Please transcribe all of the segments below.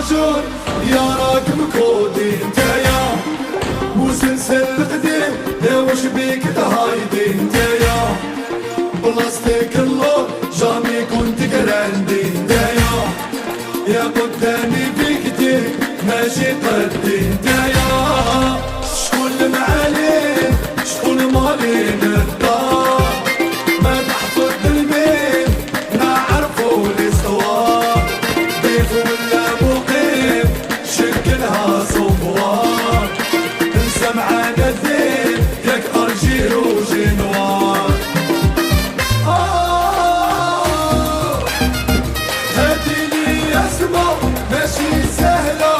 عاشور يا راكب كودي نتايا وسلسل قديم يا وش بيك تهايدي نتايا بلاستيك اللور جامي كنت كراندي نتايا يا قدامي بيكتي ماشي قدي نتايا شكون المعالي شكون مالين الدار ما تحفظ المين نعرفو الاسوار ضيف ولا مقيم شكلها صفوار انسى معانا الذين ياك ارجيل وجنوار هادي لي اسمع ماشي سهلة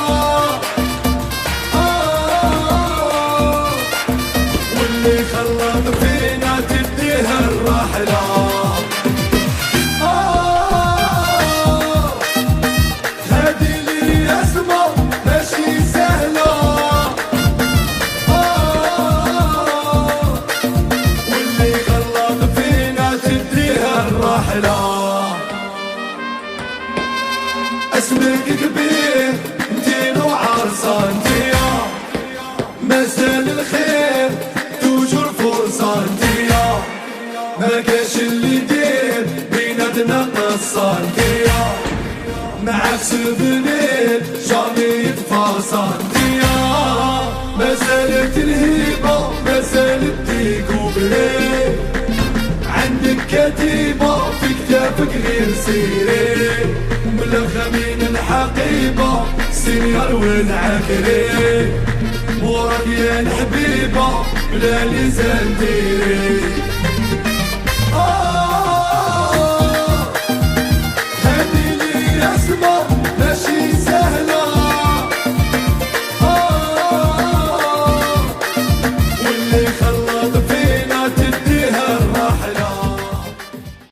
واللي خلط فينا تديها الرحلة هادي لي اسمع ماشي سهلة واللي خلط فينا تديها الرحلة اسمك كبير انتي وعرسة انتيا مازال الخير توجور فرصة انتيا ما كاش اللي يدير بيناتنا قصة انتيا معاك سبنين جامي يتفاصى انتيا مازالت الهيبة مازالت ديك وبليل عندك كتيبة في كتافك غير سيري بالخمين الحقيبة سينيور والعكري وراك يا الحبيبة بلا لسان ديري